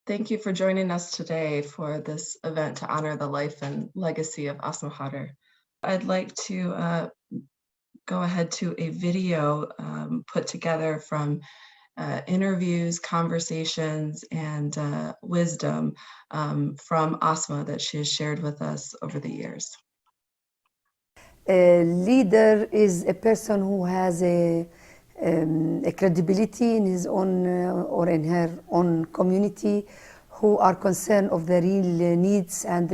Thank you for joining us today for this event to honor the life and legacy of Asma Khader. I'd like to go ahead to a video put together from interviews, conversations, and wisdom from Asma that she has shared with us over the years. A leader is a person who has a credibility in his own or in her own community, who are concerned of the real needs and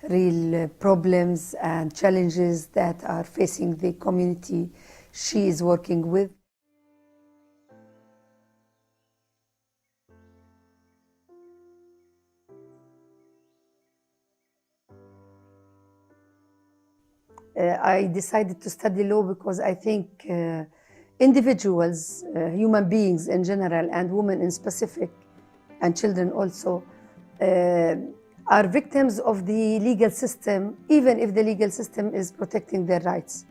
real problems and challenges that are facing the community she is working with. I decided to study law because I think individuals, human beings in general, and women in specific, and children also, are victims of the legal system, even if the legal system is protecting their rights.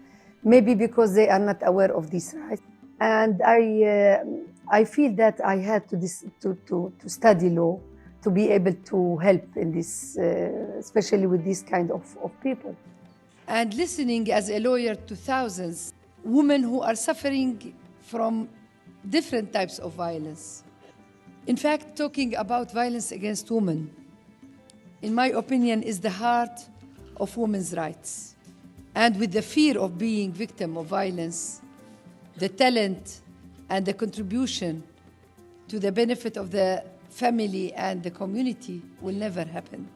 Maybe because they are not aware of these rights. And I feel that I had to study law to be able to help in this, especially with these kind of people. And listening as a lawyer to thousands, women who are suffering from different types of violence. In fact, talking about violence against women, in my opinion, is the heart of women's rights. And with the fear of being victim of violence, the talent and the contribution to the benefit of the family and the community will never happen.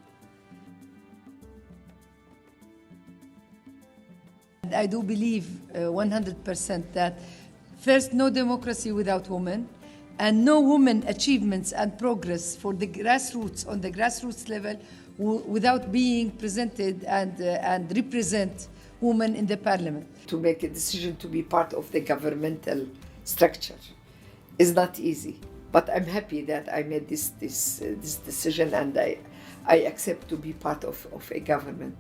I do believe 100% that first, no democracy without women, and no women achievements and progress for the grassroots, on the grassroots level, without being presented and represent women in the parliament. To make a decision to be part of the governmental structure is not easy, but I'm happy that I made this decision, and I accept to be part of a government.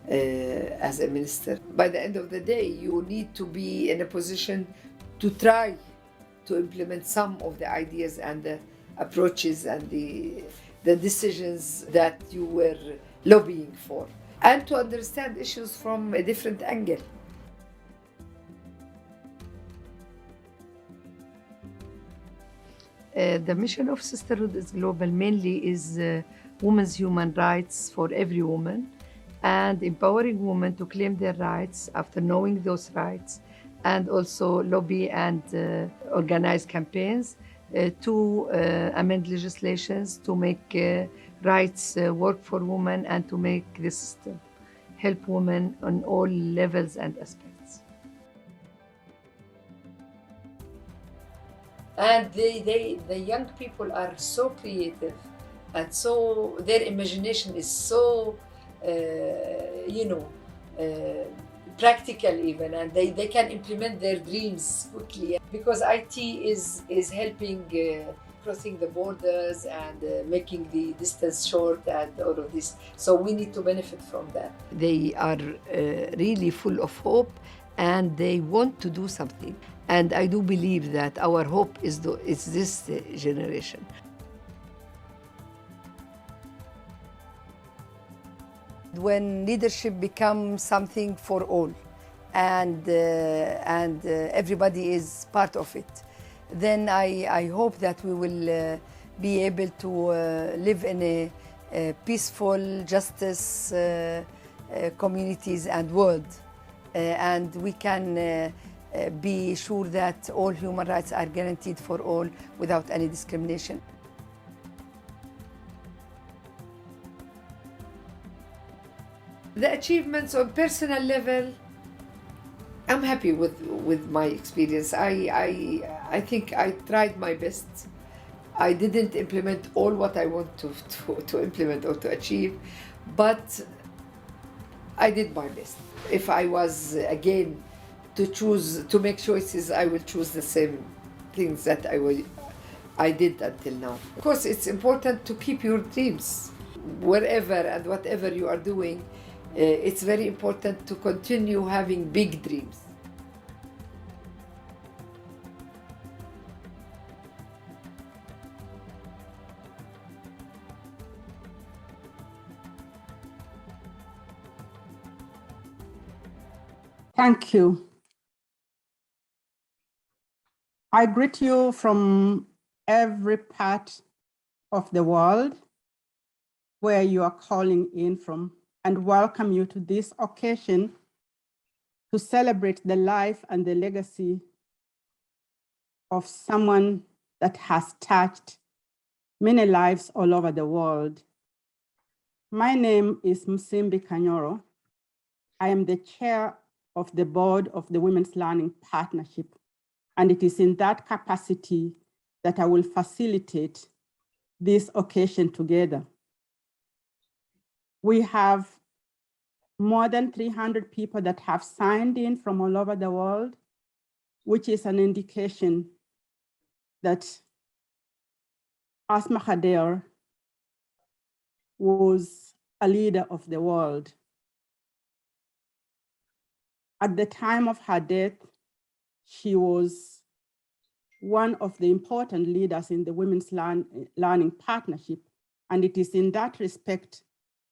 As a minister. By the end of the day, you need to be in a position to try to implement some of the ideas and the approaches and the decisions that you were lobbying for, and to understand issues from a different angle. The mission of Sisterhood is Global mainly is women's human rights for every woman, and empowering women to claim their rights after knowing those rights, and also lobby and organize campaigns to amend legislations to make rights work for women, and to make the system help women on all levels and aspects. And the young people are so creative, and so their imagination is so practical even, and they can implement their dreams quickly, because IT is helping crossing the borders and making the distance short and all of this. So we need to benefit from that. They are really full of hope, and they want to do something. And I do believe that our hope is this generation. When leadership becomes something for all, and everybody is part of it, then I hope that we will be able to live in a peaceful, justice communities and world, and we can be sure that all human rights are guaranteed for all without any discrimination. The achievements on personal level, I'm happy with my experience. I think I tried my best. I didn't implement all what I want to implement or to achieve, but I did my best. If I was again to make choices, I will choose the same things that I did until now. Of course, it's important to keep your dreams wherever and whatever you are doing. It's very important to continue having big dreams. Thank you. I greet you from every part of the world where you are calling in from, and welcome you to this occasion to celebrate the life and the legacy of someone that has touched many lives all over the world. My name is Msimbi Kanyoro. I am the chair of the board of the Women's Learning Partnership, and it is in that capacity that I will facilitate this occasion together. We have more than 300 people that have signed in from all over the world, which is an indication that Asma Khader was a leader of the world. At the time of her death, she was one of the important leaders in the Women's Learning Partnership, and it is in that respect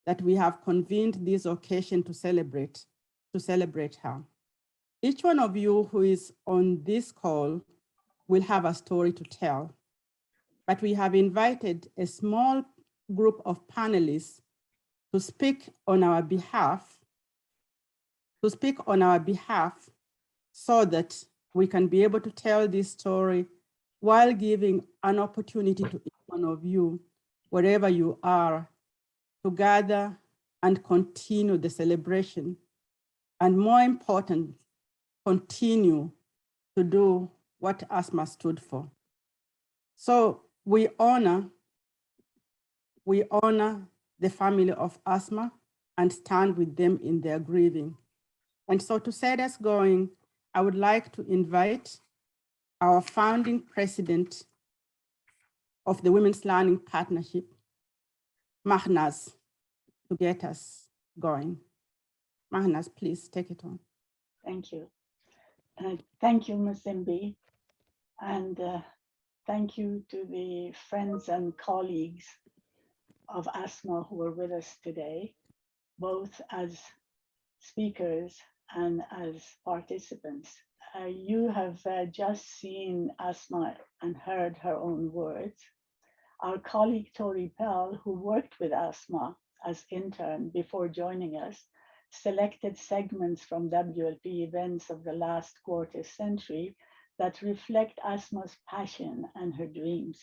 that we have convened this occasion to celebrate her. Each one of you who is on this call will have a story to tell, but we have invited a small group of panelists to speak on our behalf, so that we can be able to tell this story while giving an opportunity to each one of you, wherever you are, to gather and continue the celebration, and more important, continue to do what Asma stood for. So we honor the family of Asma and stand with them in their grieving. And so to set us going, I would like to invite our founding president of the Women's Learning Partnership, Mahnaz, to get us going. Mahnaz, please take it on. Thank you. Thank you, Msimbi. And thank you to the friends and colleagues of Asma who are with us today, both as speakers and as participants. You have just seen Asma and heard her own words. Our colleague Tori Pell, who worked with Asma as intern before joining us, selected segments from WLP events of the last quarter century that reflect Asma's passion and her dreams.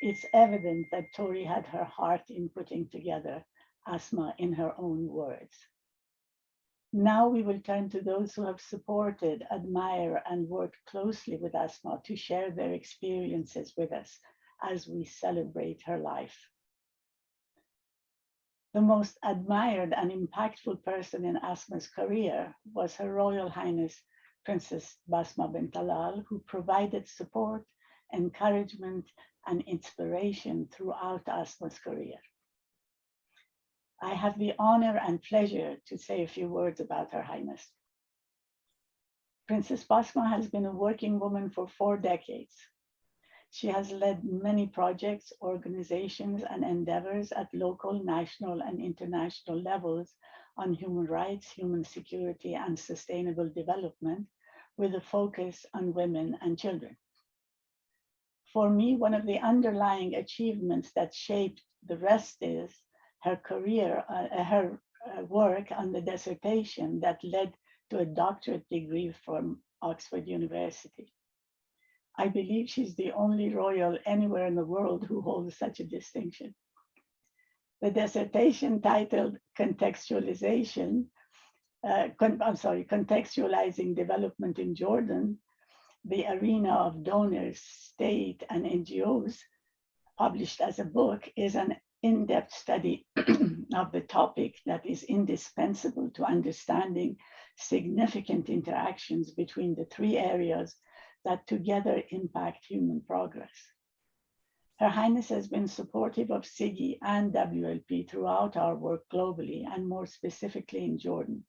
It's evident that Tori had her heart in putting together Asma in her own words. Now we will turn to those who have supported, admire, and worked closely with Asma to share their experiences with us as we celebrate her life. The most admired and impactful person in Asma's career was Her Royal Highness Princess Basma bint Talal, who provided support, encouragement, and inspiration throughout Asma's career. I have the honor and pleasure to say a few words about Her Highness. Princess Basma has been a working woman for 4 decades. She has led many projects, organizations, and endeavors at local, national, and international levels on human rights, human security, and sustainable development, with a focus on women and children. For me, one of the underlying achievements that shaped the rest is her career, her work on the dissertation that led to a doctorate degree from Oxford University. I believe she's the only royal anywhere in the world who holds such a distinction. The dissertation titled Contextualizing Development in Jordan, the Arena of Donors, State, and NGOs, published as a book, is an in-depth study of the topic that is indispensable to understanding significant interactions between the 3 areas that together impact human progress. Her Highness has been supportive of SIGI and WLP throughout our work globally, and more specifically in Jordan.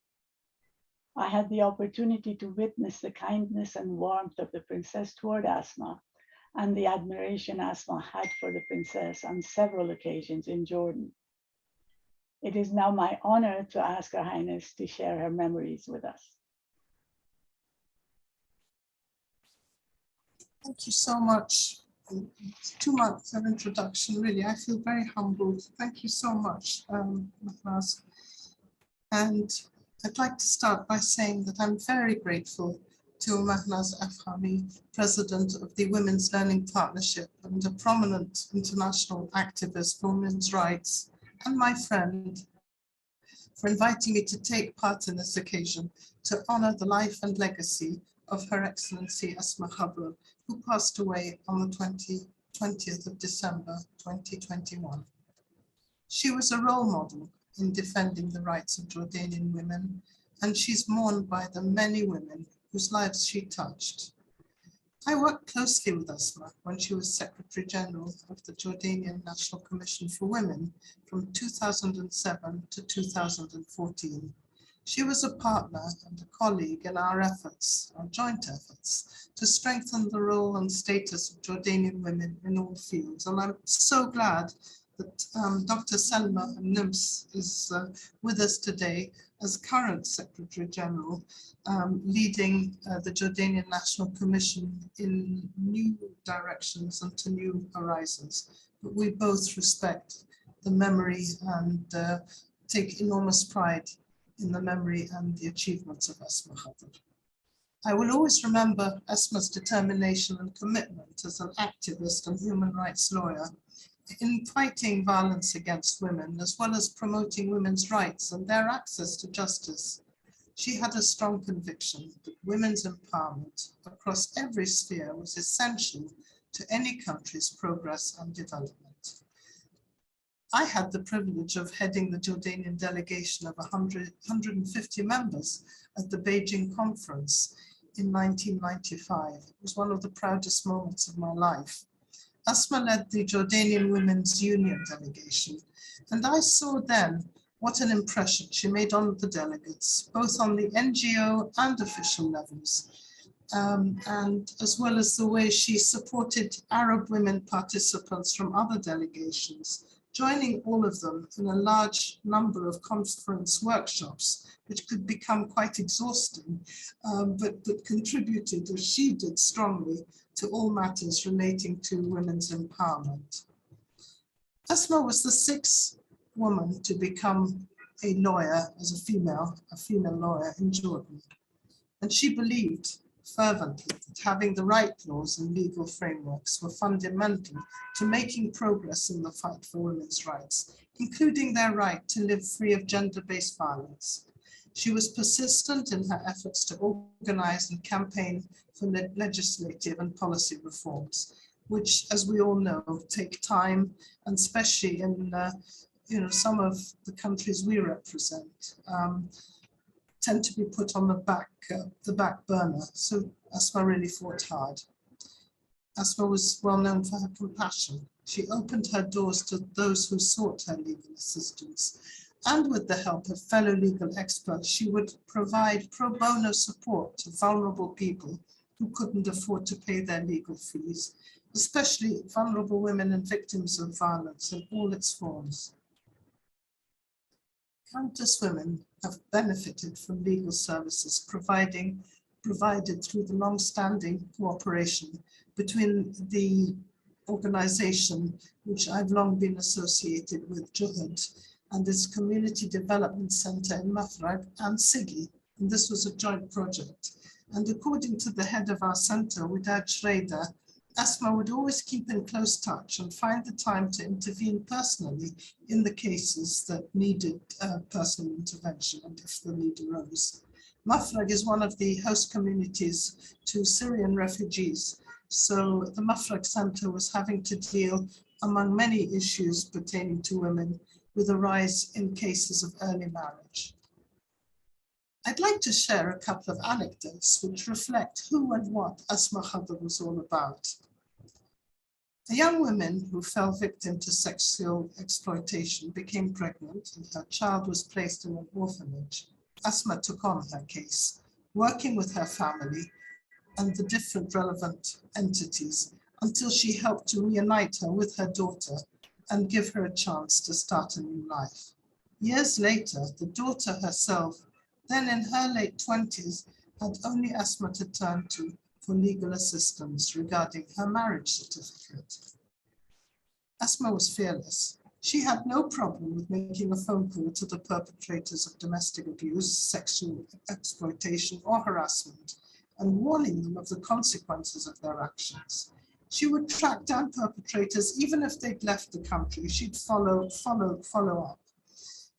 I had the opportunity to witness the kindness and warmth of the princess toward Asma, and the admiration Asma had for the princess on several occasions in Jordan. It is now my honor to ask Her Highness to share her memories with us. Thank you so much. It's 2 months of introduction, really. I feel very humbled. Thank you so much, Mahnaz. And I'd like to start by saying that I'm very grateful to Mahnaz Afhami, President of the Women's Learning Partnership and a prominent international activist for women's rights, and my friend, for inviting me to take part in this occasion to honor the life and legacy of Her Excellency Asma Khader, who passed away on the 20th of December 2021. She was a role model in defending the rights of Jordanian women, and she's mourned by the many women whose lives she touched. I worked closely with Asma when she was Secretary General of the Jordanian National Commission for Women from 2007 to 2014. She was a partner and a colleague in our efforts, our joint efforts, to strengthen the role and status of Jordanian women in all fields. And I'm so glad that Dr. Selma Nims is with us today as current Secretary General, leading the Jordanian National Commission in new directions and to new horizons. But we both respect the memory and take enormous pride in the memory and the achievements of Asma Khader. I will always remember Asma's determination and commitment as an activist and human rights lawyer in fighting violence against women, as well as promoting women's rights and their access to justice. She had a strong conviction that women's empowerment across every sphere was essential to any country's progress and development. I had the privilege of heading the Jordanian delegation of 150 members at the Beijing conference in 1995. It was one of the proudest moments of my life. Asma led the Jordanian Women's Union delegation, and I saw then what an impression she made on the delegates, both on the NGO and official levels, and as well as the way she supported Arab women participants from other delegations, joining all of them in a large number of conference workshops, which could become quite exhausting, but that contributed, as she did strongly, to all matters relating to women's empowerment. Asma was the 6th woman to become a lawyer as a female lawyer in Jordan. And she believed fervently that having the right laws and legal frameworks were fundamental to making progress in the fight for women's rights, including their right to live free of gender-based violence. She was persistent in her efforts to organize and campaign for legislative and policy reforms, which, as we all know, take time, and especially in some of the countries we represent, tend to be put on the back burner. So Asma really fought hard. Asma was well known for her compassion. She opened her doors to those who sought her legal assistance. And with the help of fellow legal experts, she would provide pro bono support to vulnerable people who couldn't afford to pay their legal fees, especially vulnerable women and victims of violence in all its forms. Countless women have benefited from legal services provided through the long-standing cooperation between the organization, which I've long been associated with, Juhud, and its Community Development Center in Mafraq and SIGI, and this was a joint project. And according to the head of our center, Widad Schrader, Asma would always keep in close touch and find the time to intervene personally in the cases that needed personal intervention and if the need arose. Mafraq is one of the host communities to Syrian refugees, so the Mafraq Center was having to deal, among many issues pertaining to women, with a rise in cases of early marriage. I'd like to share a couple of anecdotes which reflect who and what Asma Khader was all about. A young woman who fell victim to sexual exploitation became pregnant and her child was placed in an orphanage. Asma took on her case, working with her family and the different relevant entities until she helped to reunite her with her daughter and give her a chance to start a new life. Years later, the daughter herself, then in her late 20s, had only Asma to turn to for legal assistance regarding her marriage certificate. Asma was fearless. She had no problem with making a phone call to the perpetrators of domestic abuse, sexual exploitation, or harassment, and warning them of the consequences of their actions. She would track down perpetrators even if they'd left the country. She'd follow up.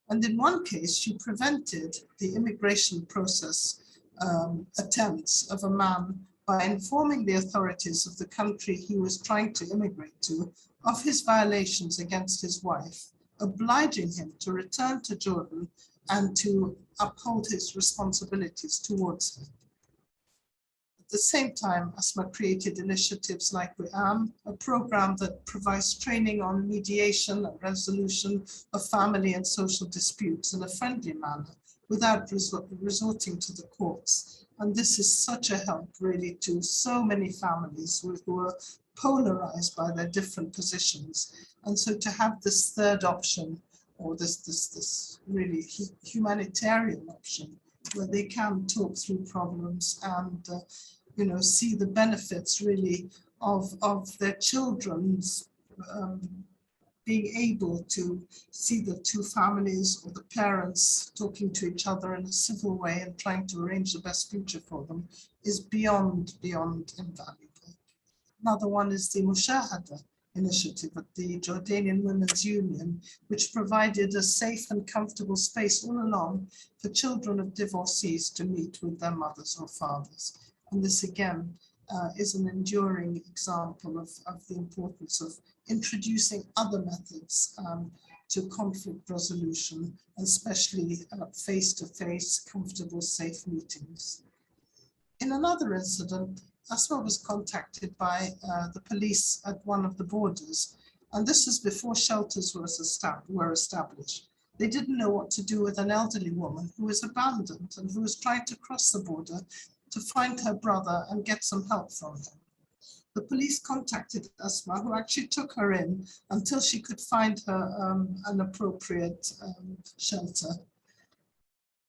And in one case, she prevented the immigration process attempts of a man by informing the authorities of the country he was trying to immigrate to of his violations against his wife, obliging him to return to Jordan and to uphold his responsibilities towards her. At the same time, Asma created initiatives like WIAM, a program that provides training on mediation and resolution of family and social disputes in a friendly manner without resorting to the courts. And this is such a help really to so many families who are polarized by their different positions. And so to have this third option, or this really humanitarian option, where they can talk through problems and see the benefits really of their children's being able to see the two families or the parents talking to each other in a civil way and trying to arrange the best future for them is beyond invaluable. Another one is the Mushahada initiative at the Jordanian Women's Union, which provided a safe and comfortable space all along for children of divorcees to meet with their mothers or fathers. And this again is an enduring example of the importance of introducing other methods to conflict resolution, especially face-to-face, comfortable, safe meetings. In another incident, Asma was contacted by the police at one of the borders, and this is before shelters were established. They didn't know what to do with an elderly woman who was abandoned and who was trying to cross the border to find her brother and get some help from him. The police contacted Asma, who actually took her in until she could find her an appropriate shelter.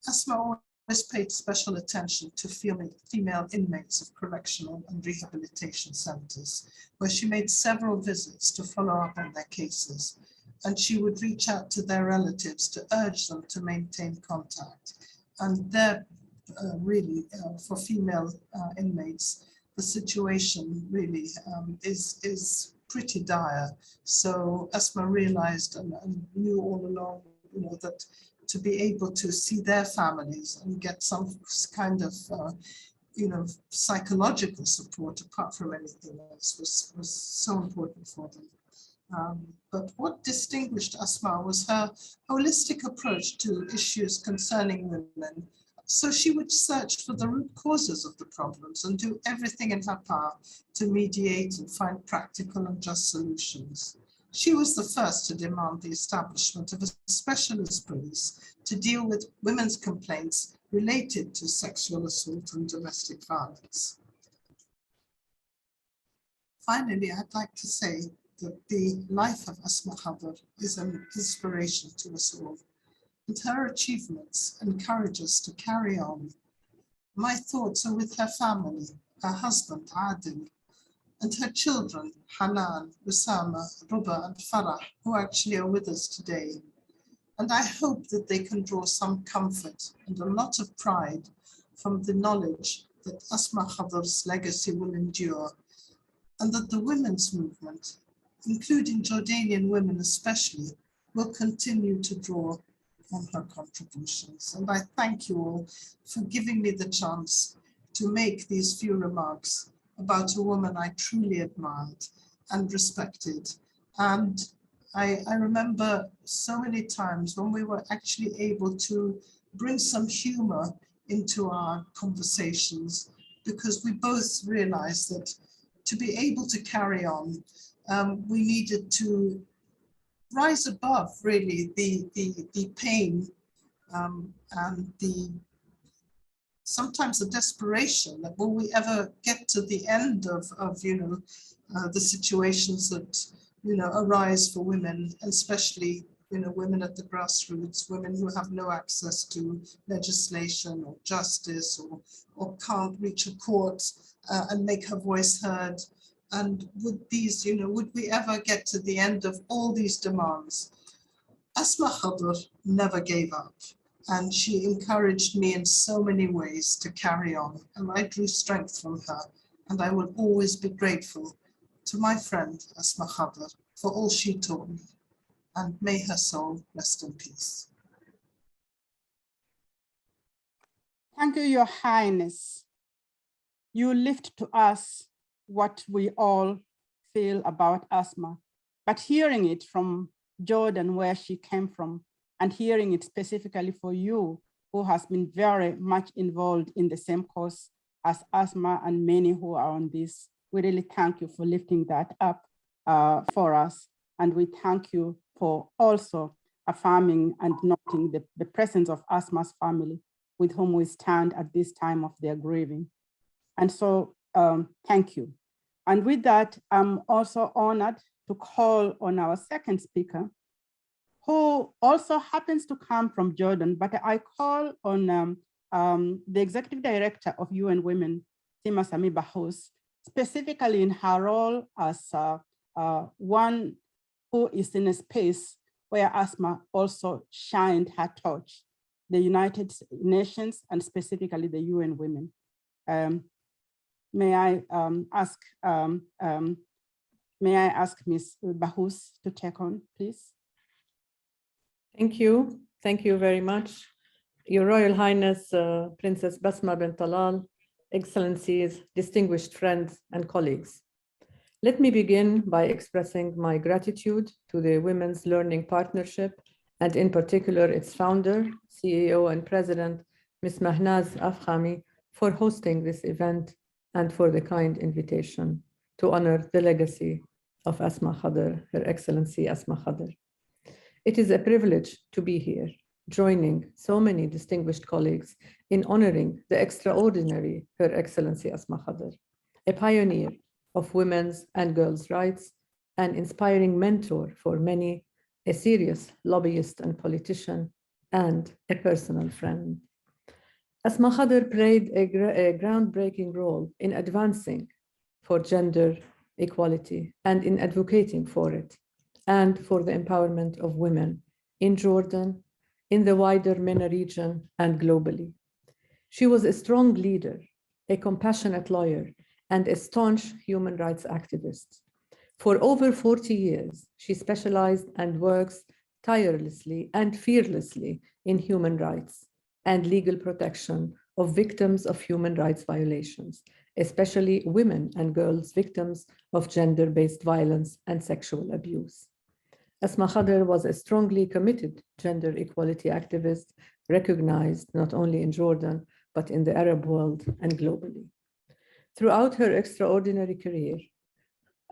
Asma always paid special attention to female inmates of correctional and rehabilitation centers, where she made several visits to follow up on their cases. And she would reach out to their relatives to urge them to maintain contact. And there, really, for female inmates, the situation really is pretty dire. So Asma realized and knew all along, that to be able to see their families and get some kind of, psychological support apart from anything else was so important for them. But what distinguished Asma was her holistic approach to issues concerning women. So she would search for the root causes of the problems and do everything in her power to mediate and find practical and just solutions. She was the first to demand the establishment of a specialist police to deal with women's complaints related to sexual assault and domestic violence. Finally, I'd like to say that the life of Asma Khader is an inspiration to us all, and her achievements encourage us to carry on. My thoughts are with her family, her husband, Adil, and her children, Hanan, Usama, Ruba, and Farah, who actually are with us today. And I hope that they can draw some comfort and a lot of pride from the knowledge that Asma Khader's legacy will endure, and that the women's movement, including Jordanian women especially, will continue to draw on her contributions. And I thank you all for giving me the chance to make these few remarks about a woman I truly admired and respected. And I remember so many times when we were actually able to bring some humor into our conversations, because we both realized that to be able to carry on, we needed to rise above really the pain and sometimes the desperation that will we ever get to the end of the situations that arise for women, especially women at the grassroots, women who have no access to legislation or justice or can't reach a court and make her voice heard. And would these, would we ever get to the end of all these demands? Asma Khader never gave up, and she encouraged me in so many ways to carry on, and I drew strength from her, and I will always be grateful to my friend Asma Khader for all she taught me, and may her soul rest in peace. Thank you, Your Highness. You lift to us what we all feel about Asma, but hearing it from Jordan, where she came from, and hearing it specifically for you, who has been very much involved in the same cause as Asma and many who are on this, we really thank you for lifting that up for us. And we thank you for also affirming and noting the presence of Asma's family with whom we stand at this time of their grieving. And so thank you. And with that, I'm also honored to call on our second speaker, who also happens to come from Jordan, but I call on the Executive Director of UN Women, Sima Sami Bahous, specifically in her role as one who is in a space where Asma also shined her torch, the United Nations and specifically the UN Women. May I ask Ms. Bahous to take on, please? Thank you. Thank you very much. Your Royal Highness, Princess Basma bint Talal, Excellencies, distinguished friends and colleagues. Let me begin by expressing my gratitude to the Women's Learning Partnership, and in particular its founder, CEO and President, Ms. Mahnaz Afkhami, for hosting this event and for the kind invitation to honor the legacy of Asma Khader, Her Excellency Asma Khader. It is a privilege to be here, joining so many distinguished colleagues in honoring the extraordinary Her Excellency Asma Khader, a pioneer of women's and girls' rights, an inspiring mentor for many, a serious lobbyist and politician, and a personal friend. Asma Khader played a groundbreaking role in advancing for gender equality and in advocating for it, and for the empowerment of women in Jordan, in the wider MENA region, and globally. She was a strong leader, a compassionate lawyer, and a staunch human rights activist. For over 40 years, she specialized and works tirelessly and fearlessly in human rights and legal protection of victims of human rights violations, especially women and girls victims of gender-based violence and sexual abuse. Asma Khader was a strongly committed gender equality activist, recognized not only in Jordan, but in the Arab world and globally. Throughout her extraordinary career,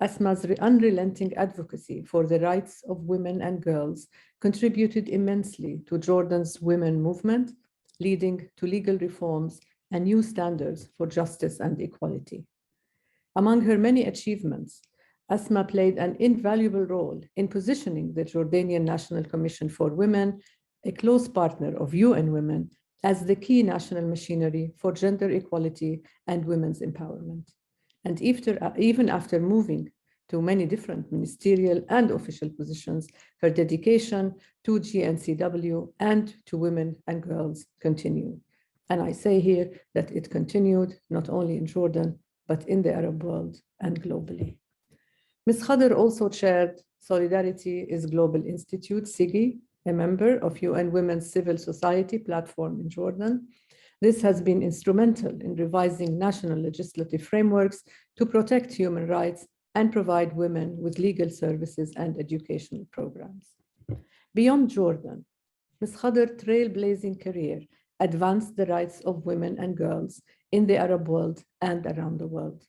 Asma's unrelenting advocacy for the rights of women and girls contributed immensely to Jordan's women movement, leading to legal reforms and new standards for justice and equality. Among her many achievements, Asma played an invaluable role in positioning the Jordanian National Commission for Women, a close partner of UN Women, as the key national machinery for gender equality and women's empowerment. And even after moving to many different ministerial and official positions, her dedication to GNCW and to women and girls continued. And I say here that it continued not only in Jordan, but in the Arab world and globally. Ms. Khader also chaired Solidarity is Global Institute, SIGI, a member of UN Women's Civil Society platform in Jordan. This has been instrumental in revising national legislative frameworks to protect human rights and provide women with legal services and educational programs. Beyond Jordan, Ms. Khader's trailblazing career advanced the rights of women and girls in the Arab world and around the world.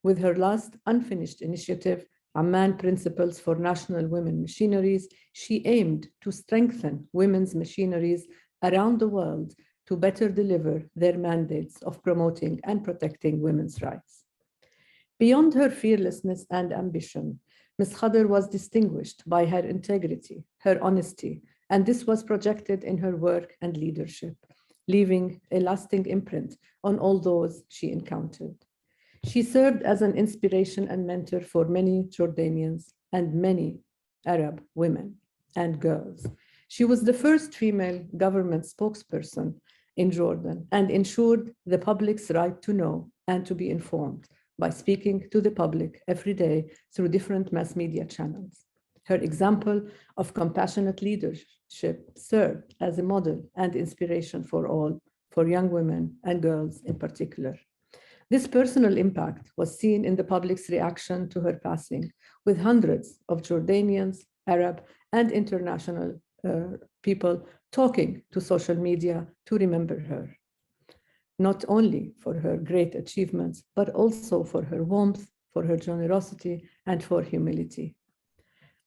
With her last unfinished initiative, Amman Principles for National Women Machineries, she aimed to strengthen women's machineries around the world to better deliver their mandates of promoting and protecting women's rights. Beyond her fearlessness and ambition, Ms. Khader was distinguished by her integrity, her honesty, and this was projected in her work and leadership, leaving a lasting imprint on all those she encountered. She served as an inspiration and mentor for many Jordanians and many Arab women and girls. She was the first female government spokesperson in Jordan and ensured the public's right to know and to be informed by speaking to the public every day through different mass media channels. Her example of compassionate leadership served as a model and inspiration for all, for young women and girls in particular. This personal impact was seen in the public's reaction to her passing, with hundreds of Jordanians, Arab, and international people talking to social media to remember her, not only for her great achievements, but also for her warmth, for her generosity, and for humility.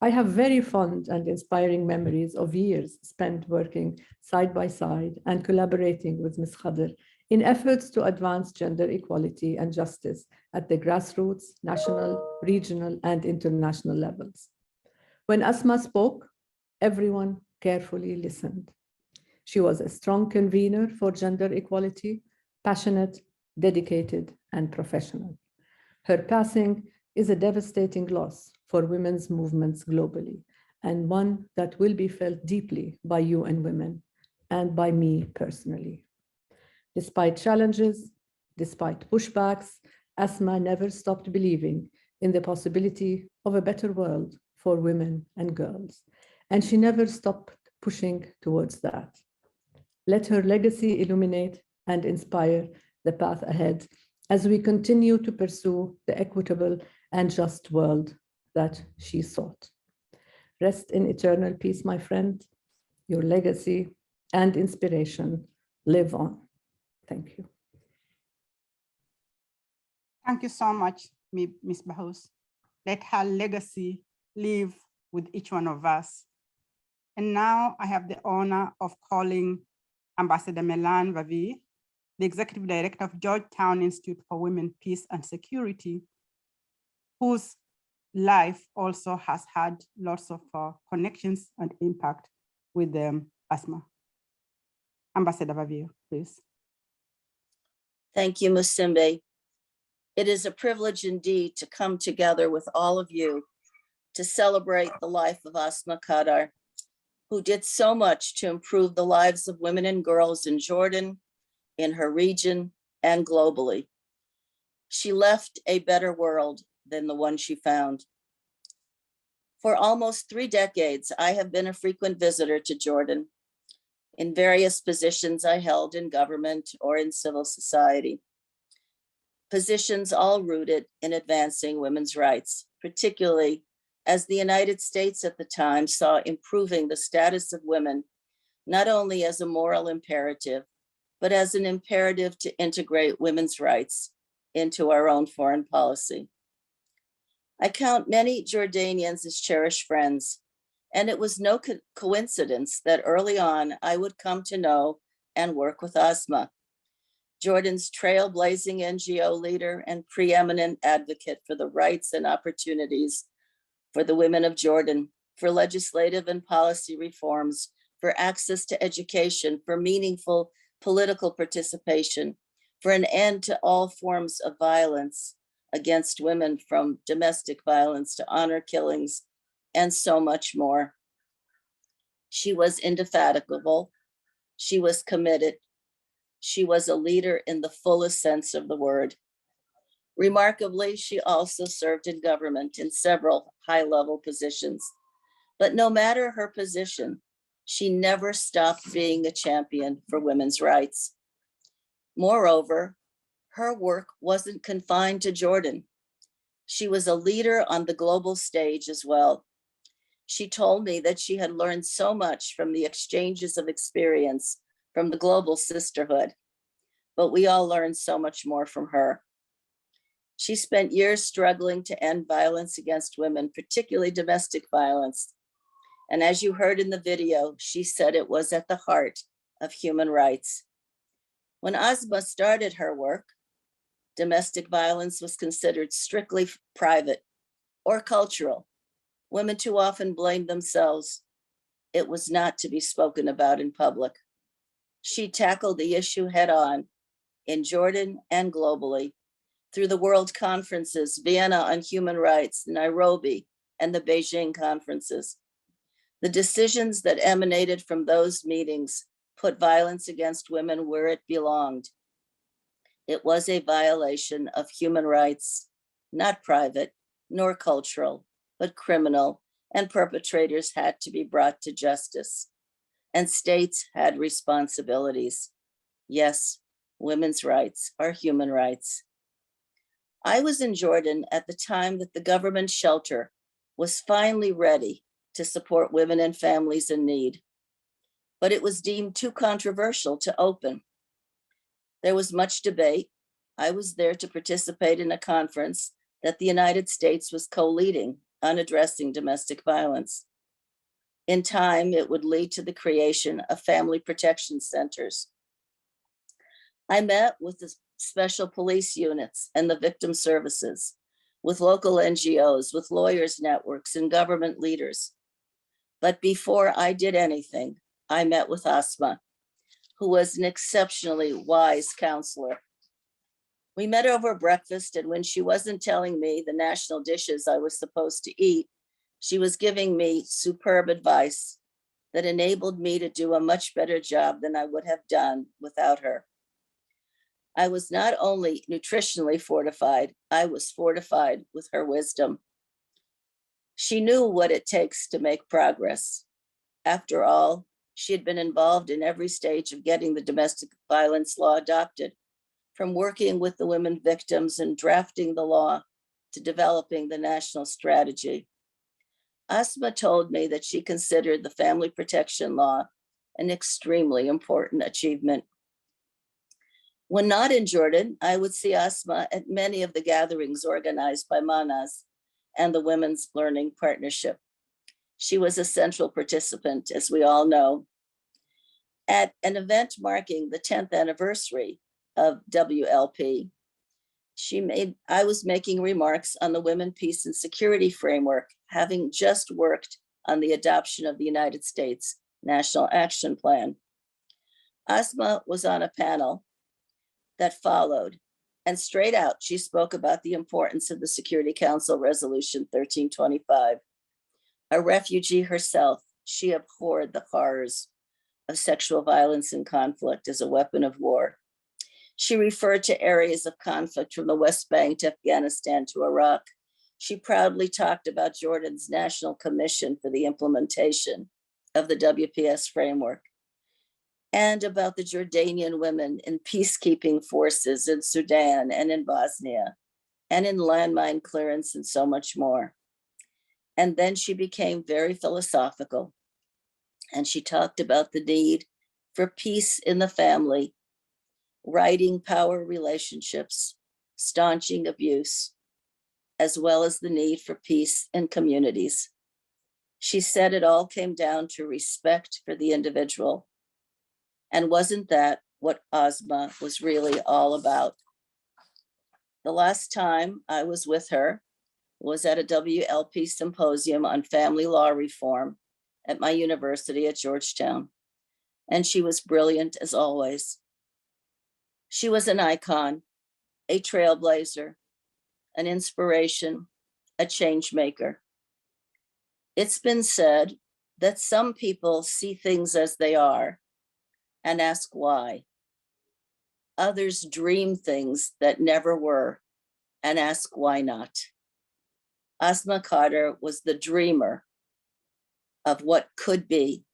I have very fond and inspiring memories of years spent working side by side and collaborating with Ms. Khader in efforts to advance gender equality and justice at the grassroots, national, regional, and international levels. When Asma spoke, everyone carefully listened. She was a strong convener for gender equality, passionate, dedicated, and professional. Her passing is a devastating loss for women's movements globally, and one that will be felt deeply by UN Women and by me personally. Despite challenges, despite pushbacks, Asma never stopped believing in the possibility of a better world for women and girls, and she never stopped pushing towards that. Let her legacy illuminate and inspire the path ahead as we continue to pursue the equitable and just world that she sought. Rest in eternal peace, my friend. Your legacy and inspiration live on. Thank you. Thank you so much, Ms. Bahous. Let her legacy live with each one of us. And now I have the honor of calling Ambassador Melan Vavi, the Executive Director of Georgetown Institute for Women, Peace and Security, whose life also has had lots of connections and impact with Asma. Ambassador Vavi, please. Thank you, Musimbe. It is a privilege indeed to come together with all of you to celebrate the life of Asma Khader, who did so much to improve the lives of women and girls in Jordan, in her region, and globally. She left a better world than the one she found. For almost 3 decades, I have been a frequent visitor to Jordan in various positions I held in government or in civil society. Positions all rooted in advancing women's rights, particularly as the United States at the time saw improving the status of women, not only as a moral imperative, but as an imperative to integrate women's rights into our own foreign policy. I count many Jordanians as cherished friends, and it was no coincidence that early on I would come to know and work with Asma, Jordan's trailblazing NGO leader and preeminent advocate for the rights and opportunities for the women of Jordan, for legislative and policy reforms, for access to education, for meaningful political participation, for an end to all forms of violence against women, from domestic violence to honor killings, and so much more. She was indefatigable. She was committed. She was a leader in the fullest sense of the word. Remarkably, she also served in government in several high-level positions. But no matter her position, she never stopped being a champion for women's rights. Moreover, her work wasn't confined to Jordan. She was a leader on the global stage as well. She told me that she had learned so much from the exchanges of experience from the global sisterhood, but we all learned so much more from her. She spent years struggling to end violence against women, particularly domestic violence. And as you heard in the video, she said it was at the heart of human rights. When Asma started her work, domestic violence was considered strictly private or cultural, Women too often blame themselves. It was not to be spoken about in public. She tackled the issue head on in Jordan and globally through the World Conferences, Vienna on Human Rights, Nairobi, and the Beijing conferences. The decisions that emanated from those meetings put violence against women where it belonged. It was a violation of human rights, not private, nor cultural, but criminal, and perpetrators had to be brought to justice. And states had responsibilities. Yes, women's rights are human rights. I was in Jordan at the time that the government shelter was finally ready to support women and families in need, but it was deemed too controversial to open. There was much debate. I was there to participate in a conference that the United States was co-leading on addressing domestic violence. In time, it would lead to the creation of family protection centers. I met with the special police units and the victim services, with local NGOs, with lawyers networks and government leaders. But before I did anything, I met with Asma, who was an exceptionally wise counselor. We met over breakfast, and when she wasn't telling me the national dishes I was supposed to eat, she was giving me superb advice that enabled me to do a much better job than I would have done without her. I was not only nutritionally fortified, I was fortified with her wisdom. She knew what it takes to make progress. After all, she had been involved in every stage of getting the domestic violence law adopted, from working with the women victims and drafting the law to developing the national strategy. Asma told me that she considered the family protection law an extremely important achievement. When not in Jordan, I would see Asma at many of the gatherings organized by MENA and the Women's Learning Partnership. She was a central participant, as we all know. At an event marking the 10th anniversary of WLP, I was making remarks on the Women, Peace, and Security Framework, having just worked on the adoption of the United States National Action Plan. Asma was on a panel that followed, and straight out, she spoke about the importance of the Security Council Resolution 1325. A refugee herself, she abhorred the horrors of sexual violence and conflict as a weapon of war. She referred to areas of conflict from the West Bank to Afghanistan to Iraq. She proudly talked about Jordan's National Commission for the implementation of the WPS framework, and about the Jordanian women in peacekeeping forces in Sudan and in Bosnia, and in landmine clearance and so much more. And then she became very philosophical, and she talked about the need for peace in the family, righting power relationships, staunching abuse, as well as the need for peace in communities. She said it all came down to respect for the individual. And wasn't that what Asma was really all about? The last time I was with her was at a WLP symposium on family law reform at my university at Georgetown. And she was brilliant as always. She was an icon, a trailblazer, an inspiration, a change maker. It's been said that some people see things as they are and ask why. Others dream things that never were and ask why not. Asma Khader was the dreamer of what could be.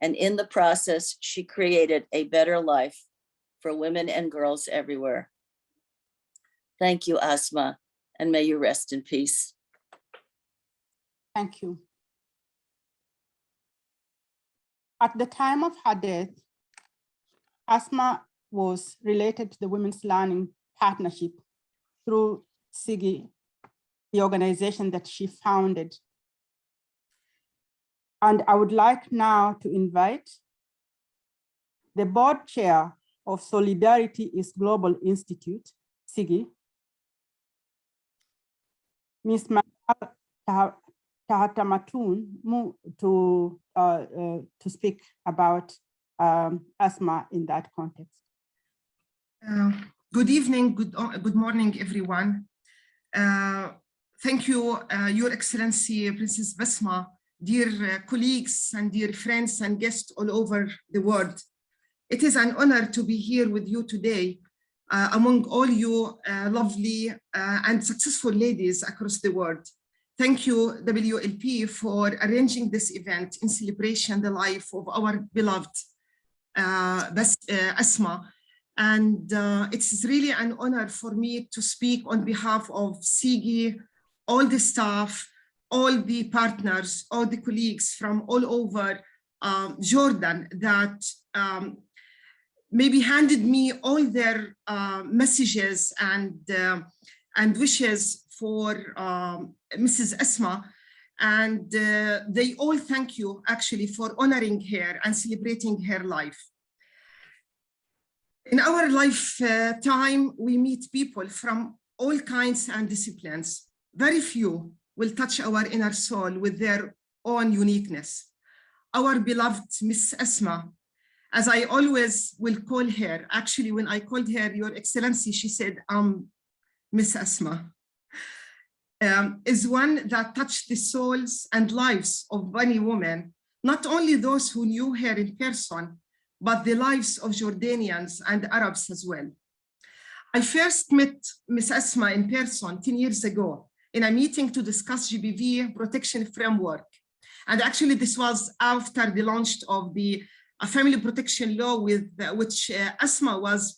And in the process, she created a better life for women and girls everywhere. Thank you, Asma, and may you rest in peace. Thank you. At the time of her death, Asma was related to the Women's Learning Partnership through SIGI, the organization that she founded. And I would like now to invite the board chair of Solidarity is Global Institute, SIGI, Ms. Tahata Matun to speak about Asma in that context. Good evening, good morning, everyone. Thank you, Your Excellency, Princess Basma, dear colleagues and dear friends and guests all over the world. It is an honor to be here with you today among all you lovely and successful ladies across the world. Thank you, WLP, for arranging this event in celebration the life of our beloved Asma. And it's really an honor for me to speak on behalf of SIGI, all the staff, all the partners, all the colleagues from all over Jordan that maybe handed me all their messages and wishes for Mrs. Asma. And they all thank you actually for honoring her and celebrating her life. In our lifetime, we meet people from all kinds and disciplines. Very few will touch our inner soul with their own uniqueness. Our beloved Miss Asma, as I always will call her, actually when I called her Your Excellency, she said, Miss Asma, is one that touched the souls and lives of many women, not only those who knew her in person, but the lives of Jordanians and Arabs as well. I first met Miss Asma in person 10 years ago in a meeting to discuss GBV protection framework. And actually this was after the launch of the family protection law with which Asma was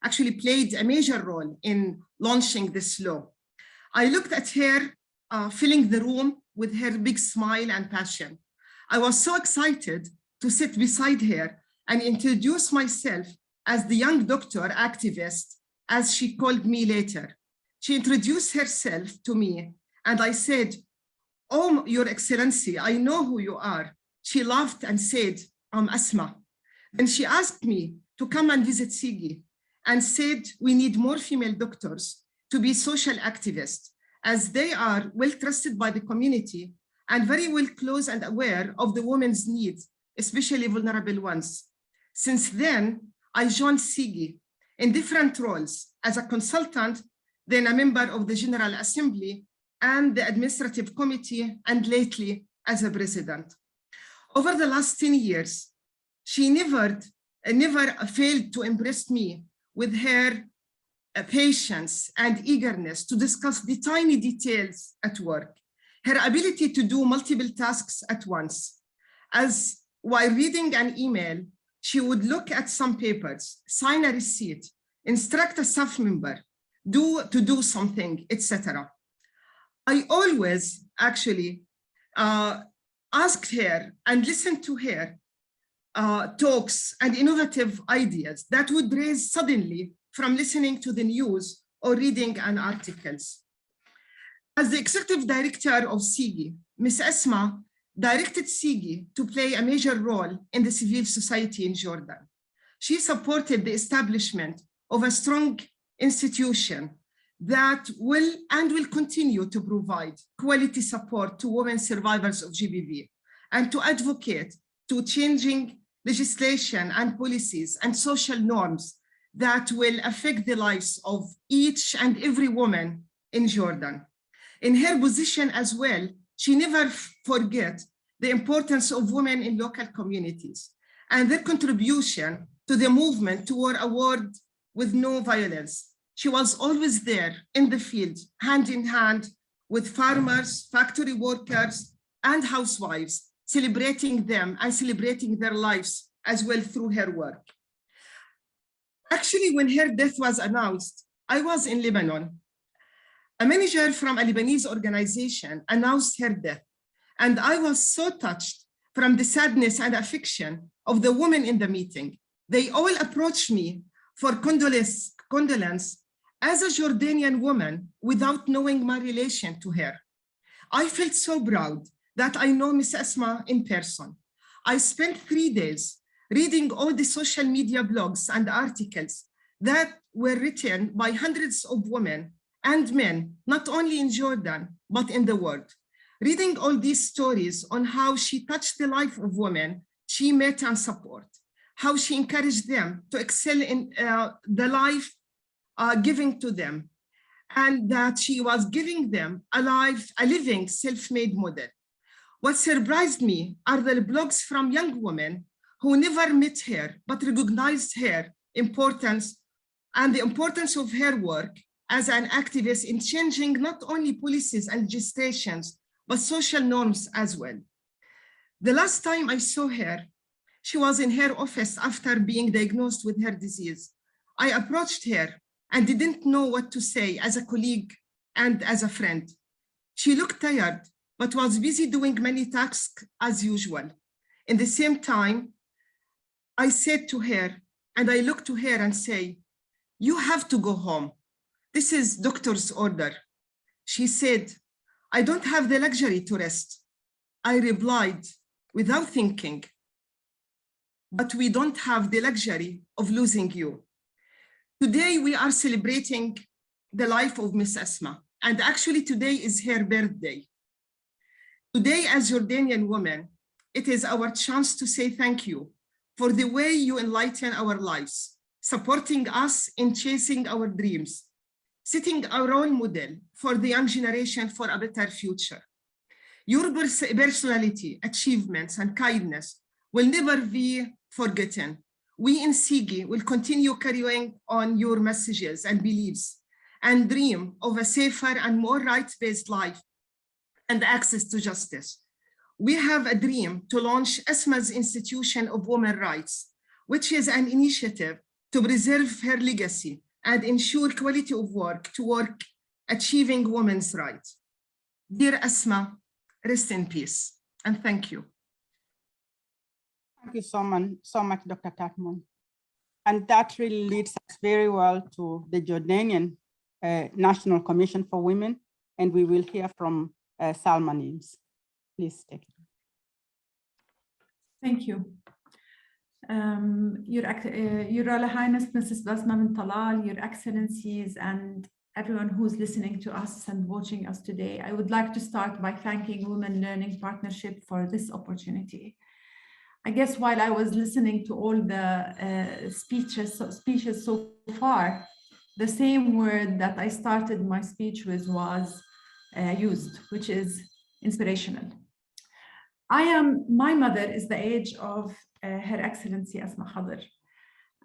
actually played a major role in launching this law. I looked at her filling the room with her big smile and passion. I was so excited to sit beside her and introduce myself as the young doctor activist, as she called me later. She introduced herself to me and I said, "Oh, Your Excellency, I know who you are." She laughed and said, "I'm Asma." Then she asked me to come and visit SIGI and said, "We need more female doctors to be social activists, as they are well trusted by the community and very well close and aware of the women's needs, especially vulnerable ones." Since then, I joined SIGI in different roles as a consultant, then a member of the General Assembly and the Administrative Committee, and lately as a president. Over the last 10 years, she never failed to impress me with her patience and eagerness to discuss the tiny details at work, her ability to do multiple tasks at once. As while reading an email, she would look at some papers, sign a receipt, instruct a staff member to do something, etc. I always actually asked her and listened to her talks and innovative ideas that would raise suddenly from listening to the news or reading an articles. As the executive director of SIGI, Ms. Asma directed SIGI to play a major role in the civil society in Jordan. She supported the establishment of a strong institution that will continue to provide quality support to women survivors of GBV and to advocate to changing legislation and policies and social norms that will affect the lives of each and every woman in Jordan. In her position as well, she never forget the importance of women in local communities and their contribution to the movement toward a world with no violence. She was always there in the field, hand in hand with farmers, factory workers, and housewives, celebrating them and celebrating their lives as well through her work. Actually, when her death was announced, I was in Lebanon. A manager from a Lebanese organization announced her death, and I was so touched from the sadness and affection of the women in the meeting. They all approached me for condolence as a Jordanian woman without knowing my relation to her. I felt so proud that I know Miss Asma in person. I spent 3 days reading all the social media blogs and articles that were written by hundreds of women and men, not only in Jordan, but in the world. Reading all these stories on how she touched the life of women she met and support, how she encouraged them to excel in the life given to them, and that she was giving them a living self-made model. What surprised me are the blogs from young women who never met her, but recognized her importance and the importance of her work as an activist in changing not only policies and legislations, but social norms as well. The last time I saw her, she was in her office after being diagnosed with her disease. I approached her and didn't know what to say as a colleague and as a friend. She looked tired, but was busy doing many tasks as usual. In the same time, I said to her, and I looked to her and say, "You have to go home. This is doctor's order." She said, "I don't have the luxury to rest." I replied without thinking, "But we don't have the luxury of losing you." Today, we are celebrating the life of Miss Asma, and actually today is her birthday. Today, as Jordanian women, it is our chance to say thank you for the way you enlighten our lives, supporting us in chasing our dreams, setting a role model for the young generation for a better future. Your personality, achievements, and kindness will never be forgotten. We in SIGI will continue carrying on your messages and beliefs and dream of a safer and more rights-based life and access to justice. We have a dream to launch Asma's Institution of Women's Rights, which is an initiative to preserve her legacy and ensure quality of work to work achieving women's rights. Dear Asma, rest in peace, and thank you. Thank you so much, Dr. Tatman. And that really leads us very well to the Jordanian National Commission for Women, and we will hear from Salma Nimes. Please take it. Thank you. Your Royal Highness Princess Basma bin Talal, Your Excellencies, and everyone who's listening to us and watching us today, I would like to start by thanking Women Learning Partnership for this opportunity. I guess while I was listening to all the speeches so far, the same word that I started my speech with was used, which is inspirational. My mother is the age of Her Excellency Asma Khader.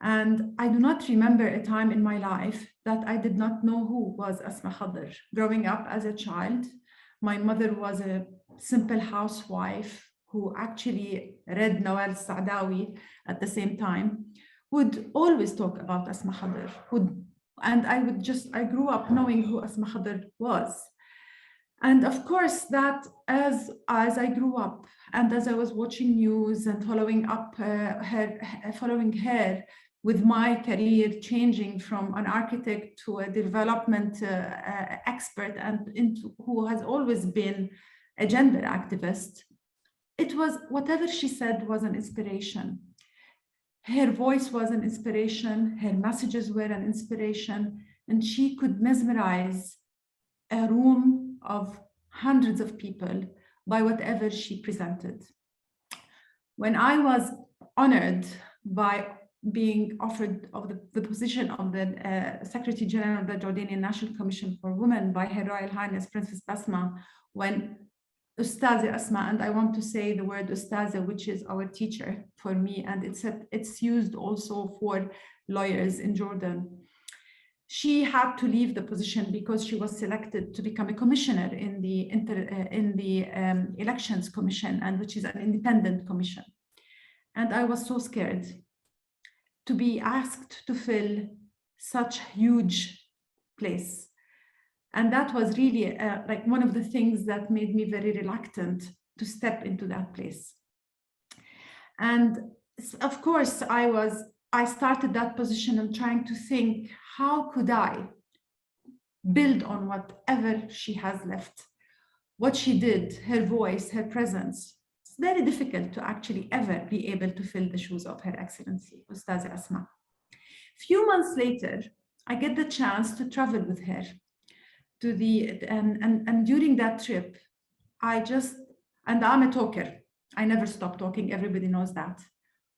And I do not remember a time in my life that I did not know who was Asma Khader. Growing up as a child, my mother was a simple housewife who actually read Nawal Saadawi at the same time, would always talk about Asma Khader. And I grew up knowing who Asma Khader was. And of course, that as I grew up and as I was watching news and following her with my career changing from an architect to a development expert and who has always been a gender activist, it was whatever she said was an inspiration. Her voice was an inspiration, her messages were an inspiration, and she could mesmerize a room of hundreds of people by whatever she presented. When I was honored by being offered of the position of the Secretary General of the Jordanian National Commission for Women by Her Royal Highness Princess Basma, when Ustaza Asma, and I want to say the word Ustaza, which is our teacher for me, and it's used also for lawyers in Jordan. She had to leave the position because she was selected to become a commissioner in the Elections Commission, and which is an independent commission. And I was so scared to be asked to fill such huge place. And that was really like one of the things that made me very reluctant to step into that place. And of course, I started that position and trying to think, how could I build on whatever she has left? What she did, her voice, her presence. It's very difficult to actually ever be able to fill the shoes of Her Excellency, Ustaza Asma. Few months later, I get the chance to travel with her to and during that trip, and I'm a talker. I never stop talking, everybody knows that.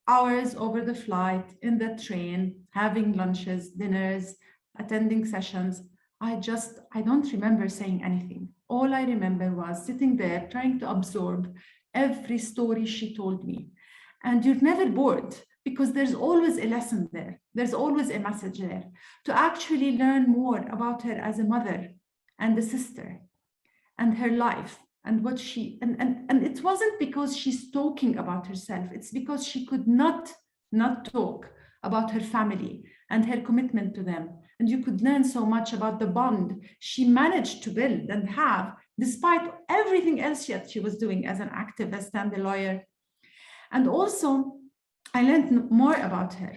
Hours over the flight, in the train, having lunches, dinners, attending sessions. I don't remember saying anything. All I remember was sitting there trying to absorb every story she told me. And you're never bored because there's always a lesson there. There's always a message there to actually learn more about her as a mother and a sister and her life and what she, and it wasn't because she's talking about herself. It's because she could not talk about her family and her commitment to them. And you could learn so much about the bond she managed to build and have, despite everything else that she was doing as an activist and a lawyer. And also, I learned more about her.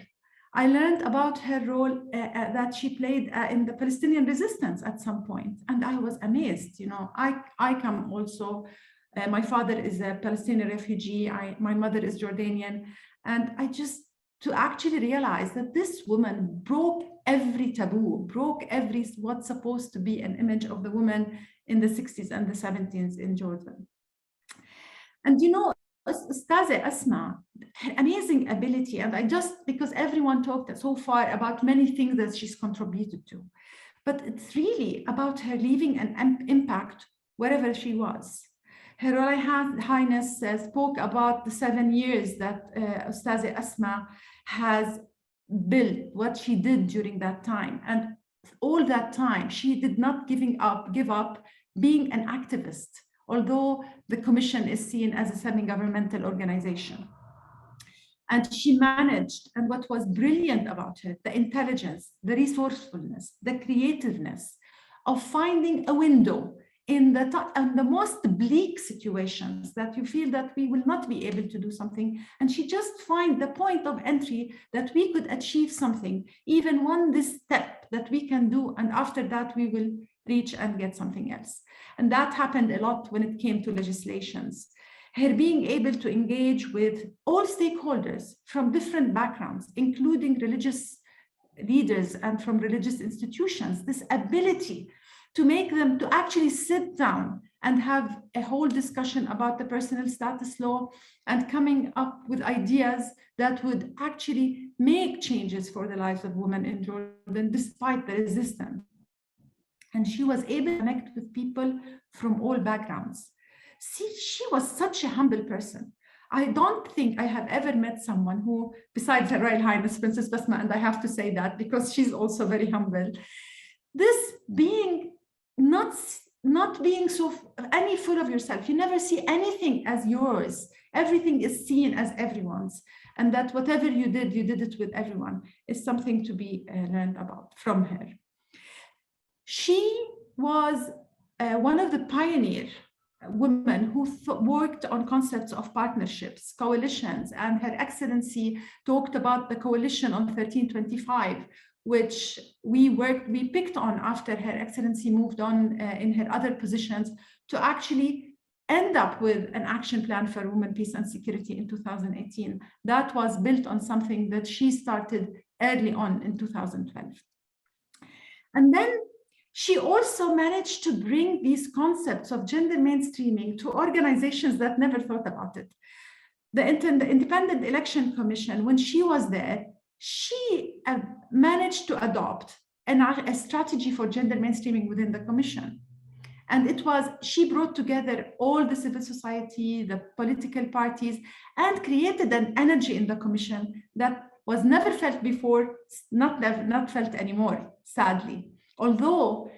I learned about her role that she played in the Palestinian resistance at some point. And I was amazed. You know, I come also, my father is a Palestinian refugee. My mother is Jordanian. And to actually realize that this woman broke every taboo, broke what's supposed to be an image of the woman in the 60s and the 70s in Jordan. And you know, Ustazah Asma, her amazing ability, and because everyone talked so far about many things that she's contributed to, but it's really about her leaving an impact wherever she was. Her Royal Highness spoke about the 7 years that Ustazah Asma has built, what she did during that time. And all that time, she did not give up being an activist, although the commission is seen as a semi-governmental organization. And she managed, and what was brilliant about her, the intelligence, the resourcefulness, the creativeness of finding a window in the most bleak situations that you feel that we will not be able to do something. And she just find the point of entry that we could achieve something, even this step that we can do. And after that, we will reach and get something else. And that happened a lot when it came to legislations. Her being able to engage with all stakeholders from different backgrounds, including religious leaders and from religious institutions, this ability to make them to actually sit down and have a whole discussion about the personal status law and coming up with ideas that would actually make changes for the lives of women in Jordan, despite the resistance. And she was able to connect with people from all backgrounds. See, she was such a humble person. I don't think I have ever met someone who, besides Her Royal Highness Princess Basma, and I have to say that because she's also very humble, this being not being so any full of yourself. You never see anything as yours. Everything is seen as everyone's. And that whatever you did it with everyone is something to be learned about from her. She was one of the pioneer women who worked on concepts of partnerships, coalitions, and Her Excellency talked about the coalition on 1325, which we picked on after Her Excellency moved on in her other positions to actually end up with an action plan for women, peace, and security in 2018. That was built on something that she started early on in 2012. And then she also managed to bring these concepts of gender mainstreaming to organizations that never thought about it. The Independent Election Commission, when she was there, she managed to adopt a strategy for gender mainstreaming within the commission. And she brought together all the civil society, the political parties, and created an energy in the commission that was never felt before, not felt anymore, sadly. Although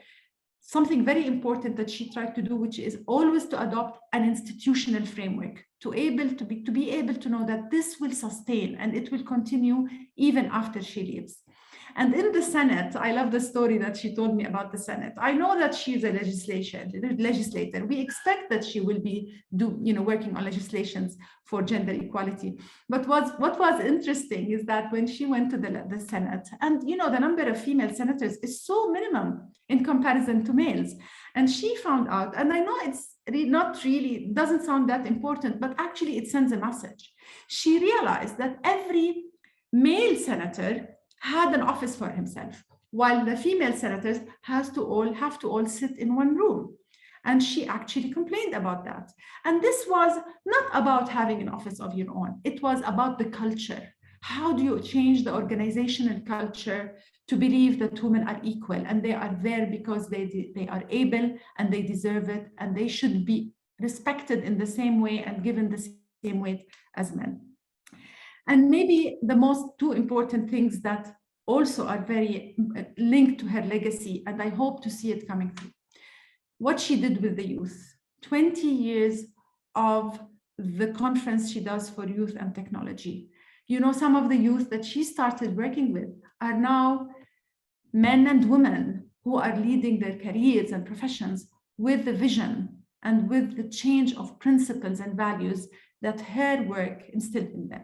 something very important that she tried to do, which is always to adopt an institutional framework, to be able to know that this will sustain and it will continue even after she leaves. And in the Senate, I love the story that she told me about the Senate. I know that she's a legislator. We expect that she will be working on legislations for gender equality. But what was interesting is that when she went to the Senate, and the number of female senators is so minimum in comparison to males. And she found out, and I know it's doesn't sound that important, but actually it sends a message. She realized that every male senator had an office for himself, while the female senators have to all sit in one room. And she actually complained about that. And this was not about having an office of your own. It was about the culture. How do you change the organizational culture to believe that women are equal and they are there because they are able and they deserve it and they should be respected in the same way and given the same weight as men. And maybe the most two important things that also are very linked to her legacy, and I hope to see it coming through. What she did with the youth, 20 years of the conference she does for youth and technology. You know, some of the youth that she started working with are now men and women who are leading their careers and professions with the vision and with the change of principles and values that her work instilled in them.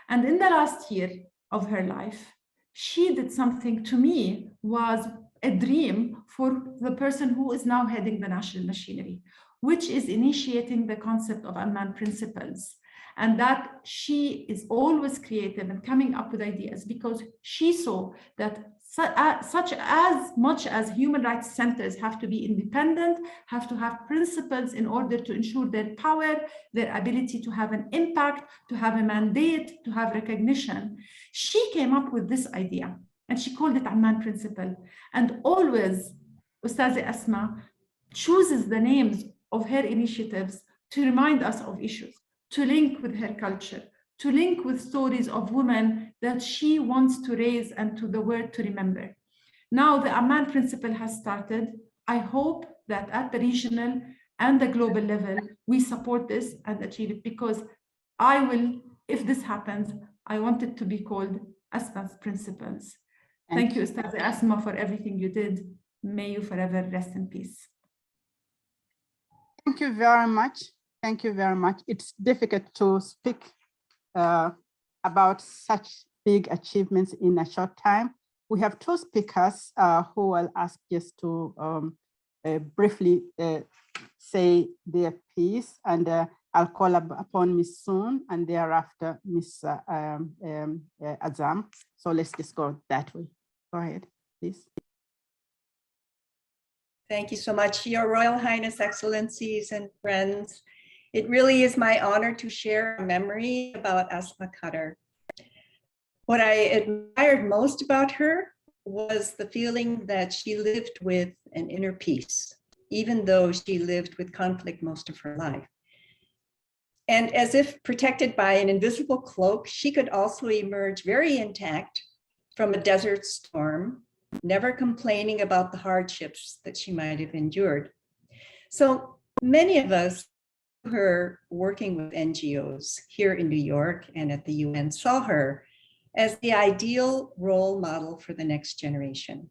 And in the last year of her life, she did something to me was a dream for the person who is now heading the national machinery, which is initiating the concept of Amman principles. And that she is always creative and coming up with ideas because she saw that such as much as human rights centers have to be independent, have to have principles in order to ensure their power, their ability to have an impact, to have a mandate, to have recognition. She came up with this idea and she called it Amman principle. And always, Ustazi Asma chooses the names of her initiatives to remind us of issues, to link with her culture, to link with stories of women that she wants to raise and to the world to remember. Now the Amman principle has started. I hope that at the regional and the global level, we support this and achieve it because I will, if this happens, I want it to be called Asma's principles. Thank you, Ustaz Asma, for everything you did. May you forever rest in peace. Thank you very much. Thank you very much. It's difficult to speak about such big achievements in a short time. We have two speakers who will ask us to briefly say their piece, and I'll call upon Ms. Soon and thereafter Ms. Azam. So let's just go that way. Go ahead, please. Thank you so much, Your Royal Highness, Excellencies, and friends. It really is my honor to share a memory about Asma Khader. What I admired most about her was the feeling that she lived with an inner peace, even though she lived with conflict most of her life. And as if protected by an invisible cloak, she could also emerge very intact from a desert storm, never complaining about the hardships that she might have endured. So many of us who are working with NGOs here in New York and at the UN saw her as the ideal role model for the next generation.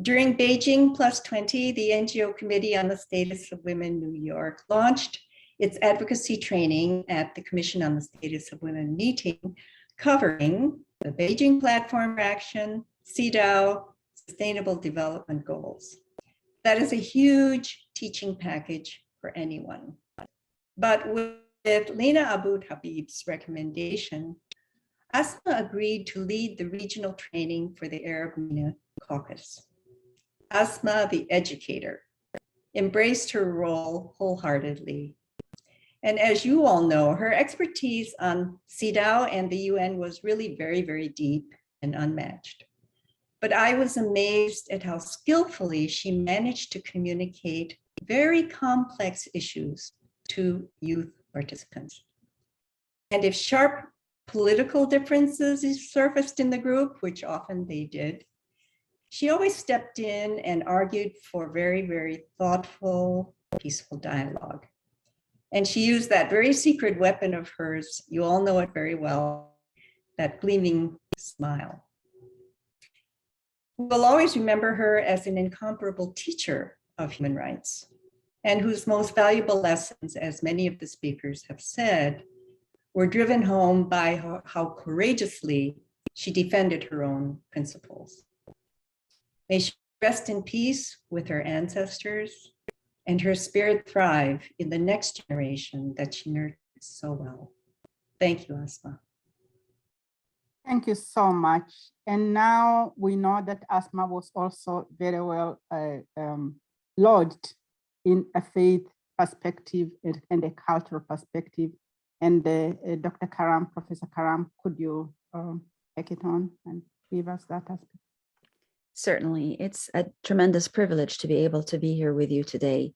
During Beijing +20, the NGO Committee on the Status of Women New York launched its advocacy training at the Commission on the Status of Women meeting, covering the Beijing Platform for Action, CEDAW, Sustainable Development Goals. That is a huge teaching package for anyone. But with Lena Abu Habib's recommendation, Asma agreed to lead the regional training for the Arab MENA caucus. Asma, the educator, embraced her role wholeheartedly. And as you all know, her expertise on CEDAW and the UN was really very, very deep and unmatched. But I was amazed at how skillfully she managed to communicate very complex issues to youth participants. And if sharp political differences surfaced in the group, which often they did, she always stepped in and argued for very, very thoughtful, peaceful dialogue. And she used that very secret weapon of hers, you all know it very well, that gleaming smile. We'll always remember her as an incomparable teacher of human rights, and whose most valuable lessons, as many of the speakers have said, were driven home by how courageously she defended her own principles. May she rest in peace with her ancestors and her spirit thrive in the next generation that she nurtured so well. Thank you, Asma. Thank you so much. And now we know that Asma was also very well lodged in a faith perspective and a cultural perspective. And Dr. Karam, Professor Karam, could you take it on and give us that aspect? Certainly, it's a tremendous privilege to be able to be here with you today.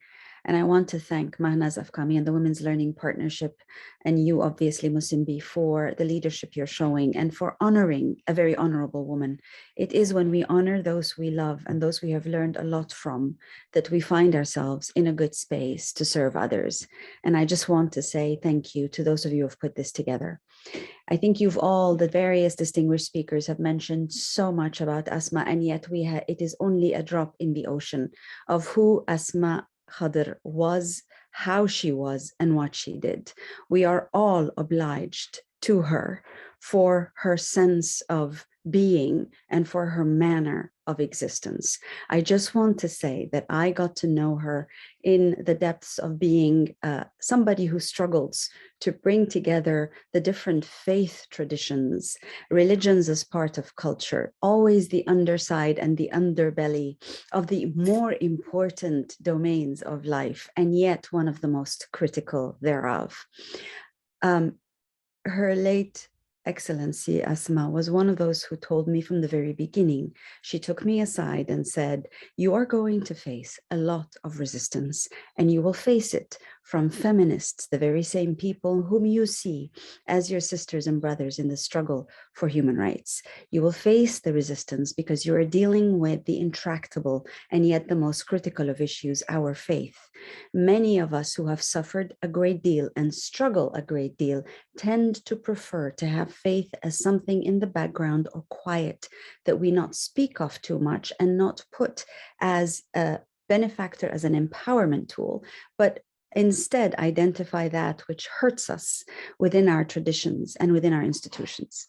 And I want to thank Mahnaz Afkami and the Women's Learning Partnership, and you, obviously, Musimbi, for the leadership you're showing and for honoring a very honorable woman. It is when we honor those we love and those we have learned a lot from that we find ourselves in a good space to serve others. And I just want to say thank you to those of you who have put this together. I think you've all, the various distinguished speakers have mentioned so much about Asma, and yet it is only a drop in the ocean of who Asma Khader was, how she was, and what she did. We are all obliged to her for her sense of being and for her manner of existence. I just want to say that I got to know her in the depths of being somebody who struggles to bring together the different faith traditions, religions as part of culture, always the underside and the underbelly of the more important domains of life, and yet one of the most critical thereof. Her late Excellency Asma was one of those who told me from the very beginning. She took me aside and said, you are going to face a lot of resistance, and you will face it from feminists, the very same people whom you see as your sisters and brothers in the struggle for human rights. You will face the resistance because you are dealing with the intractable and yet the most critical of issues, our faith. Many of us who have suffered a great deal and struggle a great deal tend to prefer to have faith as something in the background or quiet that we not speak of too much and not put as a benefactor, as an empowerment tool, but instead identify that which hurts us within our traditions and within our institutions.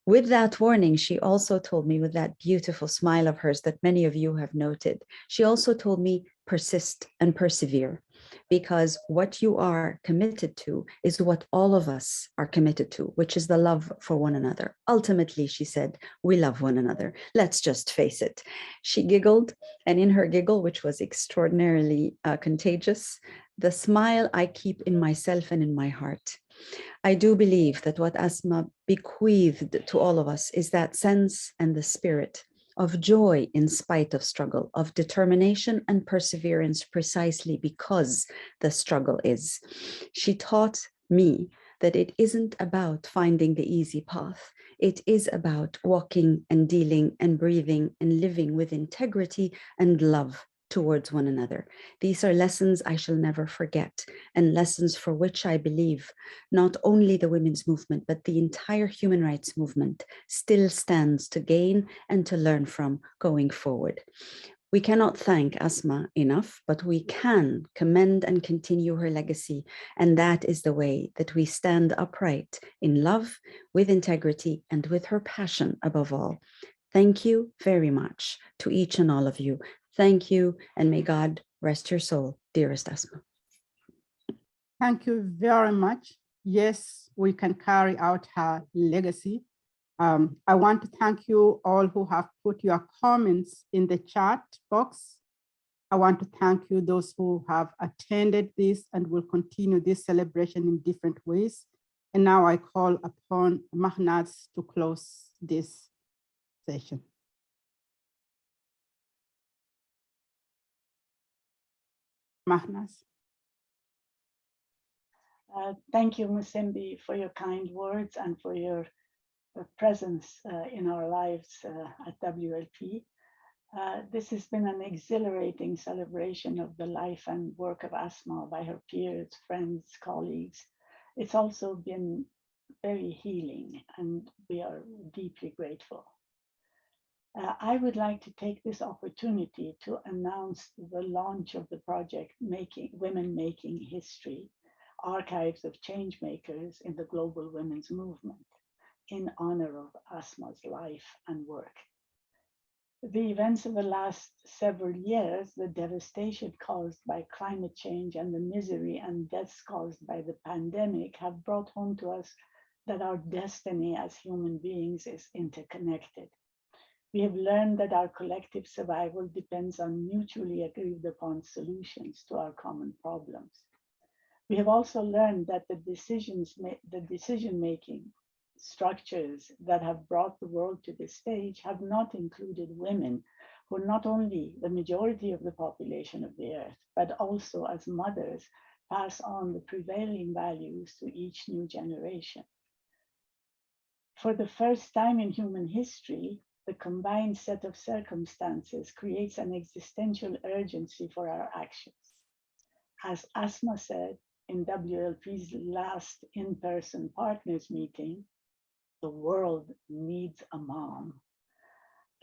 With that warning, she also told me, with that beautiful smile of hers that many of you have noted, she also told me, persist and persevere, because what you are committed to is what all of us are committed to, which is the love for one another. Ultimately, she said, we love one another. Let's just face it. She giggled, and in her giggle, which was extraordinarily contagious, the smile I keep in myself and in my heart. I do believe that what Asma bequeathed to all of us is that sense and the spirit of joy in spite of struggle, of determination and perseverance precisely because the struggle is. She taught me that it isn't about finding the easy path. It is about walking and dealing and breathing and living with integrity and love towards one another. These are lessons I shall never forget, and lessons for which I believe not only the women's movement, but the entire human rights movement still stands to gain and to learn from going forward. We cannot thank Asma enough, but we can commend and continue her legacy, and that is the way that we stand upright in love, with integrity, and with her passion above all. Thank you very much to each and all of you. Thank you, and may God rest your soul, dearest Asma. Thank you very much. Yes, we can carry out her legacy. I want to thank you all who have put your comments in the chat box. I want to thank you, those who have attended this and will continue this celebration in different ways. And now I call upon Mahnaz to close this session. Mahnaz. Thank you, Musimbi, for your kind words and for your presence in our lives at WLP. This has been an exhilarating celebration of the life and work of Asma by her peers, friends, colleagues. It's also been very healing, and we are deeply grateful. I would like to take this opportunity to announce the launch of the project Women Making History, Archives of Changemakers in the Global Women's Movement, in honor of Asma's life and work. The events of the last several years, the devastation caused by climate change and the misery and deaths caused by the pandemic, have brought home to us that our destiny as human beings is interconnected. We have learned that our collective survival depends on mutually agreed upon solutions to our common problems. We have also learned that the decision-making structures that have brought the world to this stage have not included women, who are not only the majority of the population of the earth, but also as mothers pass on the prevailing values to each new generation. For the first time in human history, the combined set of circumstances creates an existential urgency for our actions. As Asma said in WLP's last in-person partners meeting, the world needs a mom,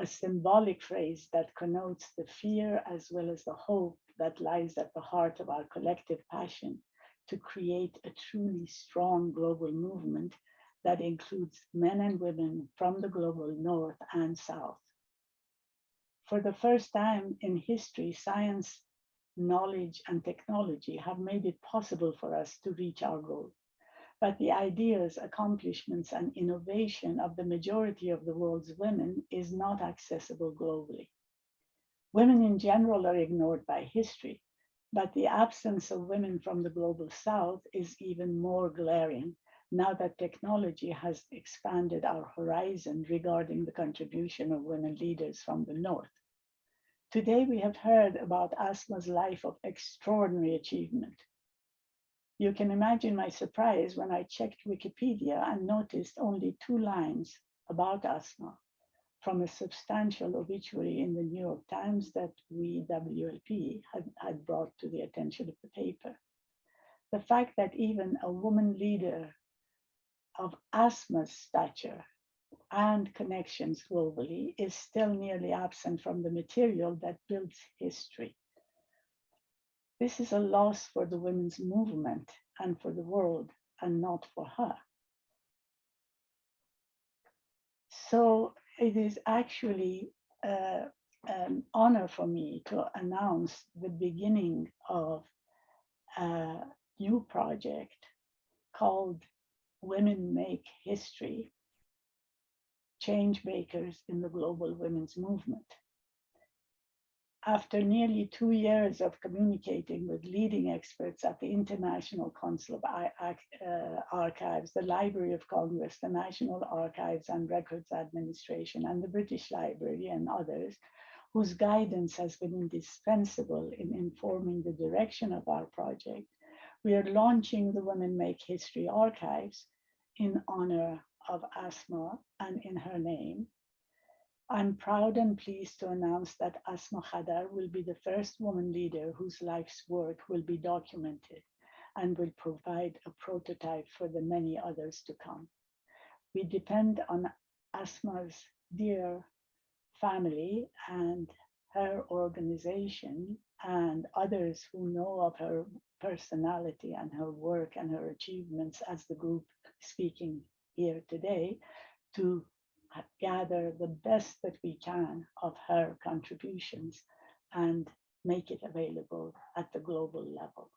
a symbolic phrase that connotes the fear as well as the hope that lies at the heart of our collective passion to create a truly strong global movement that includes men and women from the global north and south. For the first time in history, science, knowledge, and technology have made it possible for us to reach our goal. But the ideas, accomplishments, and innovation of the majority of the world's women is not accessible globally. Women in general are ignored by history, but the absence of women from the global south is even more glaring now that technology has expanded our horizon regarding the contribution of women leaders from the north. Today, we have heard about Asma's life of extraordinary achievement. You can imagine my surprise when I checked Wikipedia and noticed only 2 lines about Asma from a substantial obituary in the New York Times that we, WLP, had brought to the attention of the paper. The fact that even a woman leader of Asma's stature and connections globally is still nearly absent from the material that builds history. This is a loss for the women's movement and for the world, and not for her. So it is actually an honor for me to announce the beginning of a new project called Women Make History, Change Makers in the Global Women's Movement. After nearly 2 years of communicating with leading experts at the International Council of Archives, the Library of Congress, the National Archives and Records Administration, and the British Library and others, whose guidance has been indispensable in informing the direction of our project, we are launching the Women Make History Archives in honor of Asma and in her name. I'm proud and pleased to announce that Asma Khader will be the first woman leader whose life's work will be documented and will provide a prototype for the many others to come. We depend on Asma's dear family and her organization and others who know of her personality and her work and her achievements as the group speaking here today to gather the best that we can of her contributions and make it available at the global level.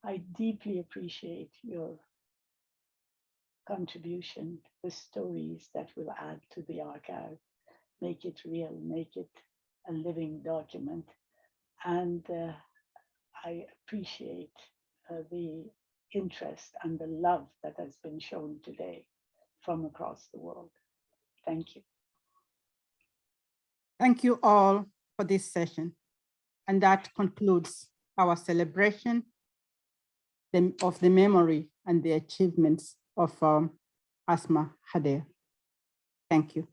I deeply appreciate your contribution, the stories that will add to the archive, make it real, make it a living document. And I appreciate the interest and the love that has been shown today from across the world. Thank you. Thank you all for this session. And that concludes our celebration of the memory and the achievements of Asma Khader. Thank you.